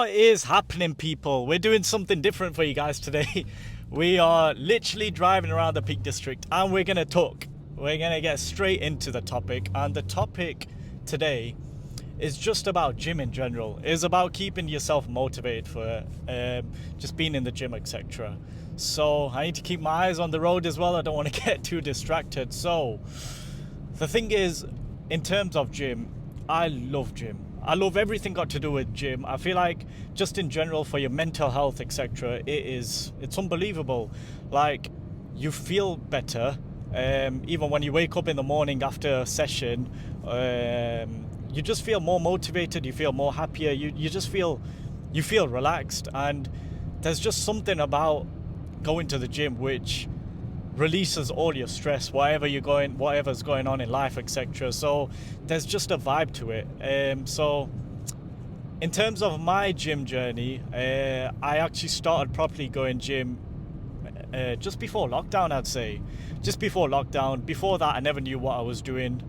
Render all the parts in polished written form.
What is happening, people? We're doing something different for you guys today. We are literally driving around the Peak District and we're gonna talk. We're gonna get straight into the topic, and the topic today is just about gym in general. It's about keeping yourself motivated for just being in the gym, etc. So I need to keep my eyes on the road as well. I don't want to get too distracted. So the thing is, in terms of gym, I love gym. I love everything got to do with gym. I feel like just in general for your mental health, etc. It's unbelievable. Like, you feel better. Even when you wake up in the morning after a session, you just feel more motivated. You feel more happier. You just feel relaxed. And there's just something about going to the gym which releases all your stress, whatever's going on in life, etc. So there's just a vibe to it. So in terms of my gym journey, I actually started properly going gym just before lockdown, I'd say. Just before lockdown. Before that, I never knew what I was doing.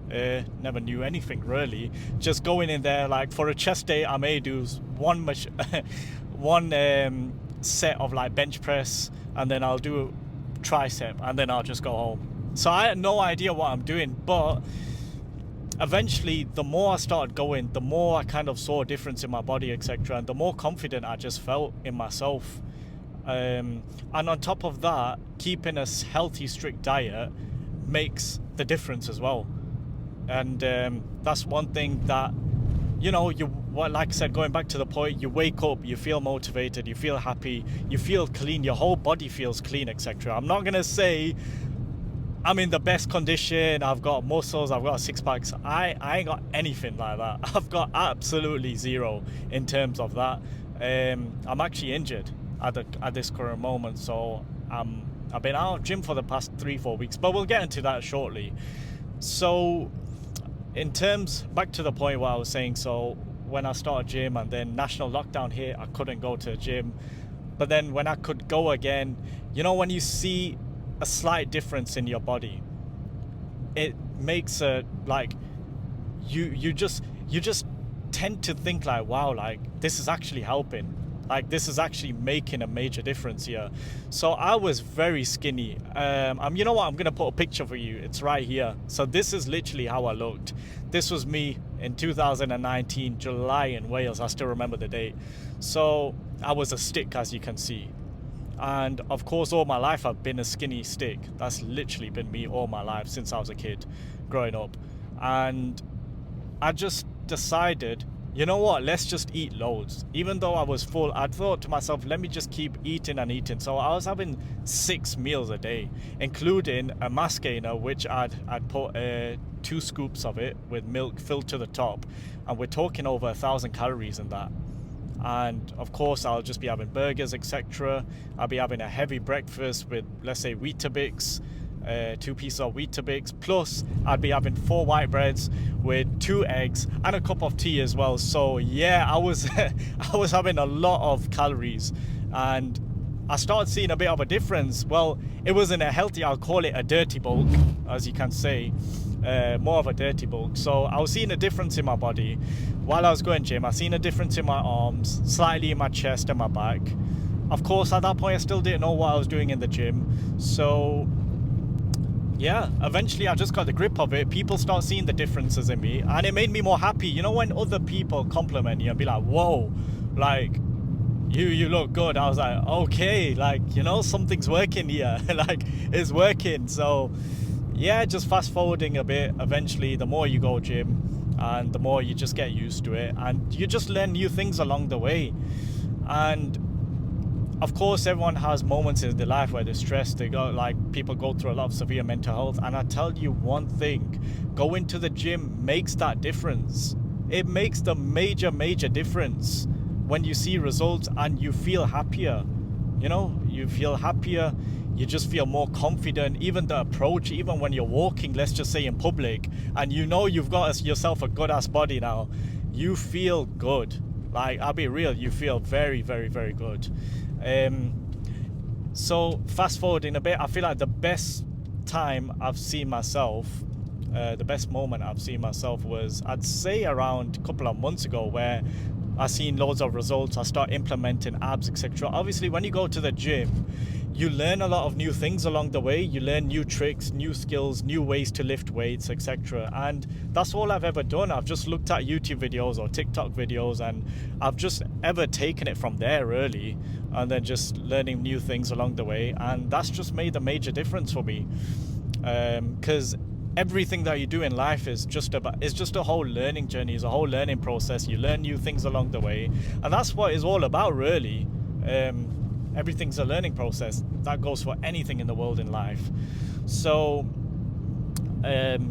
Never knew anything really. Just going in there, like for a chest day, I may do one set of like bench press, and then I'll do tricep, and then I'll just go home. So I had no idea what I'm doing, but eventually the more I started going, the more I kind of saw a difference in my body, etc., and the more confident I just felt in myself. And on top of that, keeping a healthy, strict diet makes the difference as well. And that's one thing that, like I said, going back to the point, you wake up, you feel motivated, you feel happy, you feel clean, your whole body feels clean, etc. I'm not gonna say I'm in the best condition, I've got muscles, I've got six packs. I ain't got anything like that. I've got absolutely zero in terms of that. I'm actually injured at this current moment, so I've been out of gym for the past 3-4 weeks, but we'll get into that shortly. So back to the point where I was saying, so when I started gym and then national lockdown hit, I couldn't go to the gym. But then when I could go again, when you see a slight difference in your body, it makes you just tend to think like, wow, like this is actually helping. Like, this is actually making a major difference here. So I was very skinny. You know what? I'm going to put a picture for you. It's right here. So this is literally how I looked. This was me in 2019, July in Wales. I still remember the date. So I was a stick, as you can see. And of course, all my life, I've been a skinny stick. That's literally been me all my life since I was a kid growing up. And I just decided, you know what, let's just eat loads. Even though I was full, I thought to myself, let me just keep eating and eating. So I was having 6 meals a day, including a mass gainer, which I'd put 2 scoops of it with milk filled to the top. And we're talking over 1,000 calories in that. And of course, I'll just be having burgers, etc. I'll be having a heavy breakfast with, let's say, Weetabix, 2 pieces of Weetabix, plus I'd be having 4 white breads with 2 eggs and a cup of tea as well. So yeah, I was I was having a lot of calories, and I started seeing a bit of a difference. Well, it wasn't a healthy, I'll call it a dirty bulk, as you can say, more of a dirty bulk. So I was seeing a difference in my body while I was going gym. I seen a difference in my arms, slightly in my chest and my back. Of course, at that point I still didn't know what I was doing in the gym. So yeah, eventually I just got the grip of it. People start seeing the differences in me, and it made me more happy. When other people compliment you and be like, whoa, like you look good. I was like, okay, like, something's working here. Like, it's working. So yeah, just fast forwarding a bit, eventually the more you go gym and the more you just get used to it, and you just learn new things along the way. And of course, everyone has moments in their life where they're stressed. People go through a lot of severe mental health. And I tell you one thing, going to the gym makes that difference. It makes the major, major difference when you see results and you feel happier. You feel happier. You just feel more confident. Even the approach, even when you're walking, let's just say in public, and you've got yourself a good ass body now, you feel good. Like, I'll be real, you feel very, very, very good. So fast forwarding a bit, I feel like the best time I've seen myself, the best moment I've seen myself was, I'd say, around a couple of months ago, where I seen loads of results. I start implementing abs, etc. Obviously, when you go to the gym, you learn a lot of new things along the way. You learn new tricks, new skills, new ways to lift weights, etc. And that's all I've ever done. I've just looked at YouTube videos or TikTok videos, and I've just ever taken it from there, really, and then just learning new things along the way. And that's just made a major difference for me, because everything that you do in life is just a whole learning journey, is a whole learning process. You learn new things along the way, and that's what it's all about, really. Everything's a learning process. That goes for anything in the world in life. So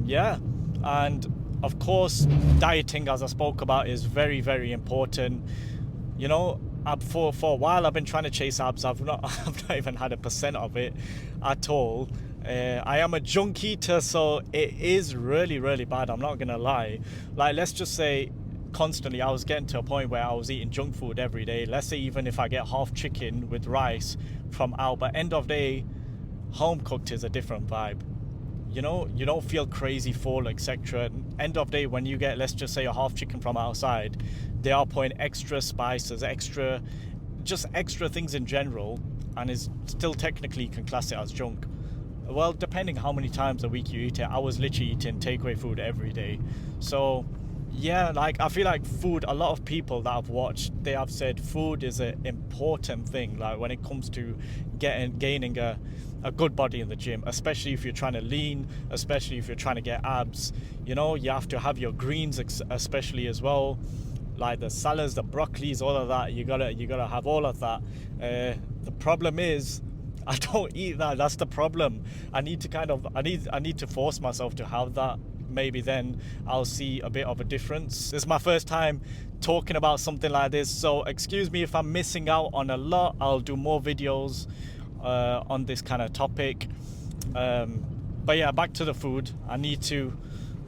yeah, and of course dieting, as I spoke about, is very, very important. You know, for a while I've been trying to chase abs. I've not even had 1% of it at all. I am a junk eater, so it is really, really bad, I'm not gonna lie. Like, let's just say constantly I was getting to a point where I was eating junk food every day. Let's say even if I get half chicken with rice from out, but end of day, home cooked is a different vibe. You know, you don't feel crazy full, etc. End of day, when you get, let's just say, a half chicken from outside, they are putting extra spices, extra things in general, and is still technically, you can class it as junk. Well, depending how many times a week you eat it. I was literally eating takeaway food every day. So yeah, like, I feel like food, a lot of people that I've watched, they have said food is an important thing, like when it comes to gaining a good body in the gym, especially if you're trying to lean, especially if you're trying to get abs. You know, you have to have your greens especially as well, like the salads, the broccolis, all of that. You gotta have all of that. The problem is, I don't eat that. That's the problem. I need to force myself to have that. Maybe then I'll see a bit of a difference. This is my first time talking about something like this, so excuse me if I'm missing out on a lot. I'll do more videos on this kind of topic. But yeah, back to the food. I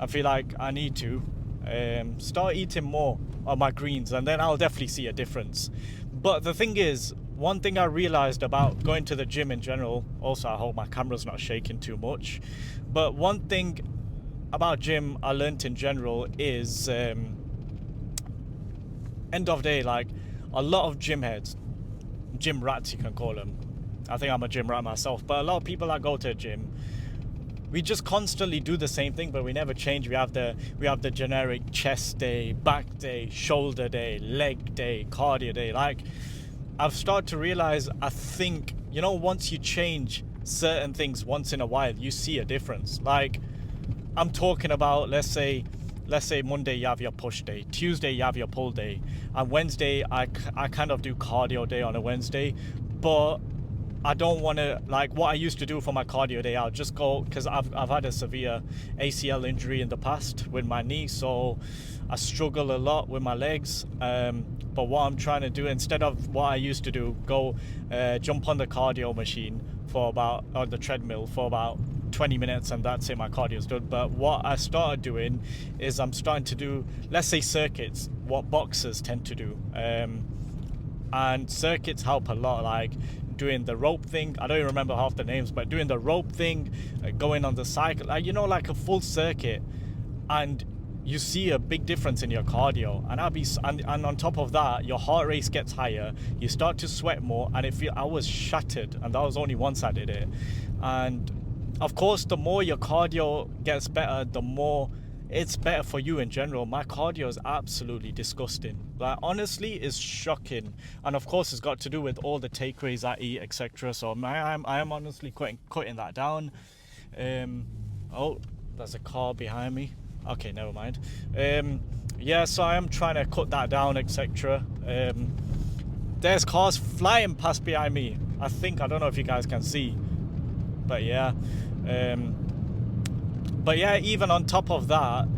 feel like I need to start eating more of my greens, and then I'll definitely see a difference. But the thing is, one thing I realized about going to the gym in general, also I hope my camera's not shaking too much, but one thing about gym I learned in general is end of day, like, a lot of gym heads, gym rats you can call them. I think I'm a gym rat myself, but a lot of people that go to a gym, we just constantly do the same thing, but we never change. We have the generic chest day, back day, shoulder day, leg day, cardio day. Like, I've started to realize, I think, you know, once you change certain things once in a while, you see a difference. Like, I'm talking about, let's say Monday you have your push day, Tuesday you have your pull day, and Wednesday I kind of do cardio day on a Wednesday. But I don't want to, like, what I used to do for my cardio day, I'll just go, because I've had a severe ACL injury in the past with my knee, so I struggle a lot with my legs. But what I'm trying to do, instead of what I used to do, go jump on the cardio machine on the treadmill for about 20 minutes, and that's it, my cardio's done. But what I started doing is I'm starting to do, let's say, circuits, what boxers tend to do. And circuits help a lot, like doing the rope thing. I don't even remember half the names, but doing the rope thing, going on the cycle, like, you know, like a full circuit, and you see a big difference in your cardio. And on top of that, your heart rate gets higher, you start to sweat more, and I was shattered, and that was only once I did it. And of course, the more your cardio gets better, the more it's better for you in general. My cardio is absolutely disgusting. Like, honestly, it's shocking. And of course, it's got to do with all the takeaways I eat, etc. So I am honestly cutting that down. Oh, there's a car behind me. Okay, never mind. Yeah, so I am trying to cut that down, etc. There's cars flying past behind me. I don't know if you guys can see, but yeah. But yeah, even on top of that,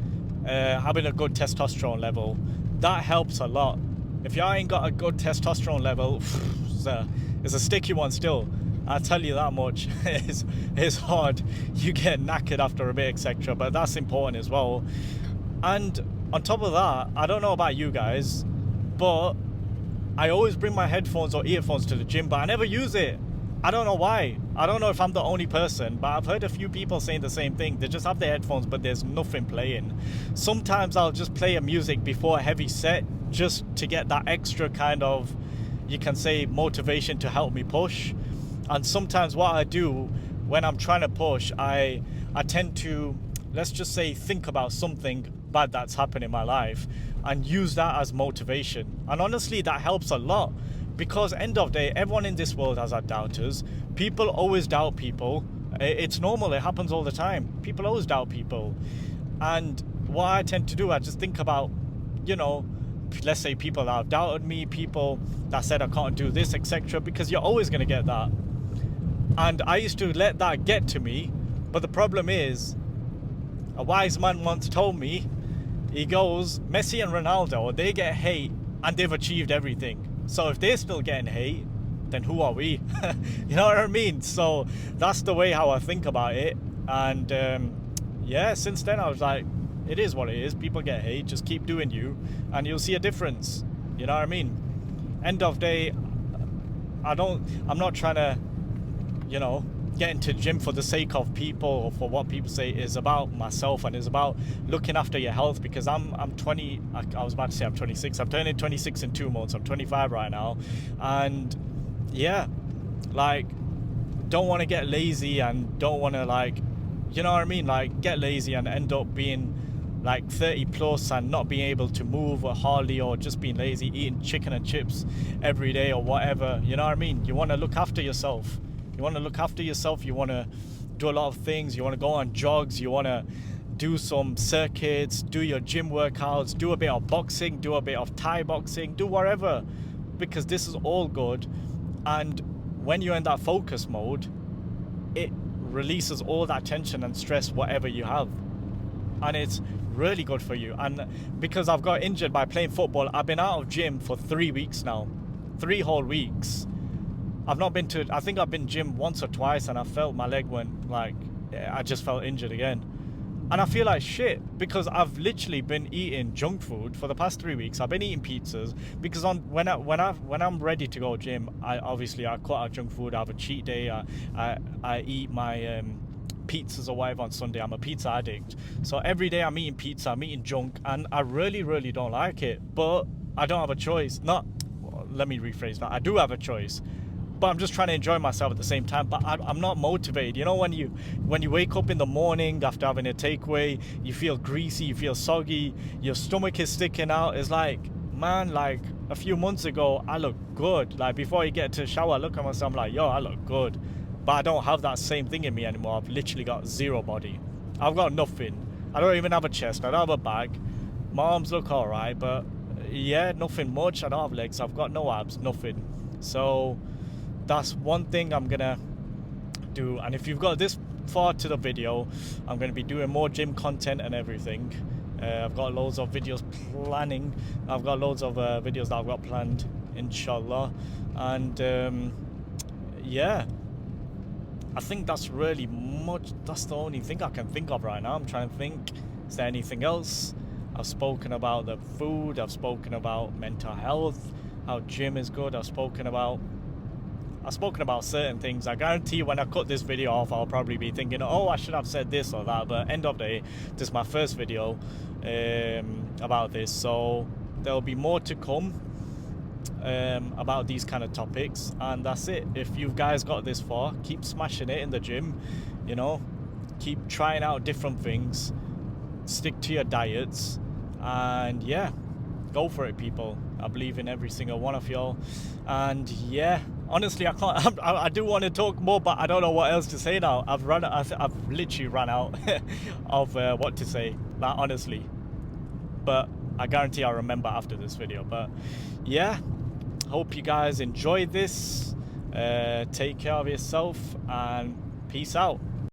having a good testosterone level, that helps a lot. If you ain't got a good testosterone level, it's a sticky one still. I'll tell you that much. It's hard. You get knackered after a bit, etc. But that's important as well. And on top of that, I don't know about you guys, but I always bring my headphones or earphones to the gym, but I never use it. I don't know why. I don't know if I'm the only person, but I've heard a few people saying the same thing. They just have their headphones, but there's nothing playing. Sometimes I'll just play a music before a heavy set, just to get that extra kind of, you can say, motivation to help me push. And sometimes what I do when I'm trying to push, I tend to, let's just say, think about something bad that's happened in my life and use that as motivation. And honestly, that helps a lot, because end of day, everyone in this world has had doubters. People always doubt people. It's normal, it happens all the time. People always doubt people. And what I tend to do, I just think about, you know, let's say people that have doubted me, people that said I can't do this, etc., because you're always going to get that. And I used to let that get to me, but the problem is, a wise man once told me, he goes, Messi and Ronaldo, they get hate and they've achieved everything. So if they're still getting hate, then who are we? You know what I mean? So that's the way how I think about it. And yeah, since then I was like, it is what it is. People get hate, just keep doing you and you'll see a difference. You know what I mean? End of day, I'm not trying to, you know, get into gym for the sake of people or for what people say. Is about myself and is about looking after your health, because I'm 20, I was about to say I'm 26, I'm turning 26 in 2 months, I'm 25 right now. And yeah, like, don't want to get lazy and don't want to, like, you know what I mean, like get lazy and end up being like 30 plus and not being able to move or hardly, or just being lazy, eating chicken and chips every day or whatever. You know what I mean? You want to look after yourself. You want to look after yourself. You want to do a lot of things. You want to go on jogs. You want to do some circuits, do your gym workouts, do a bit of boxing, do a bit of Thai boxing, do whatever, because this is all good. And when you're in that focus mode, it releases all that tension and stress, whatever you have. And it's really good for you. And because I've got injured by playing football, I've been out of gym for 3 weeks now. 3 whole weeks. I've not been to, I think I've been gym once or twice, and I felt my leg went like, I just felt injured again. And I feel like shit, because I've literally been eating junk food for the past 3 weeks. I've been eating pizzas because when I'm ready to go gym, I cut out junk food. I have a cheat day. I eat my pizzas or whatever on Sunday. I'm a pizza addict, so every day I'm eating pizza, I'm eating junk, and I really don't like it. But I don't have a choice. Let me rephrase that. I do have a choice, but I'm just trying to enjoy myself at the same time. But I'm not motivated. You know, when you wake up in the morning after having a takeaway, you feel greasy, you feel soggy, your stomach is sticking out. It's like, man, like a few months ago, I look good. Like before you get to the shower, I look at myself, I'm like, yo, I look good. But I don't have that same thing in me anymore. I've literally got zero body. I've got nothing. I don't even have a chest. I don't have a back. My arms look all right, but yeah, nothing much. I don't have legs. I've got no abs, nothing. So that's one thing I'm gonna do. And if you've got this far to the video, I'm gonna be doing more gym content and everything. I've got loads of videos planning. I've got loads of videos that I've got planned, inshallah. And yeah, I think that's really much. That's the only thing I can think of right now. I'm trying to think, is there anything else? I've spoken about the food. I've spoken about mental health, how gym is good. I've spoken about certain things. I guarantee when I cut this video off, I'll probably be thinking, oh, I should have said this or that. But end of the day, this is my first video about this. So there'll be more to come about these kind of topics. And that's it. If you guys got this far, keep smashing it in the gym. You know, keep trying out different things. Stick to your diets. And yeah, go for it, people. I believe in every single one of y'all. And yeah, honestly, I do want to talk more, but I don't know what else to say now. I've literally run out of what to say, like, honestly. But I guarantee I'll remember after this video. But yeah, hope you guys enjoyed this. Take care of yourself and peace out.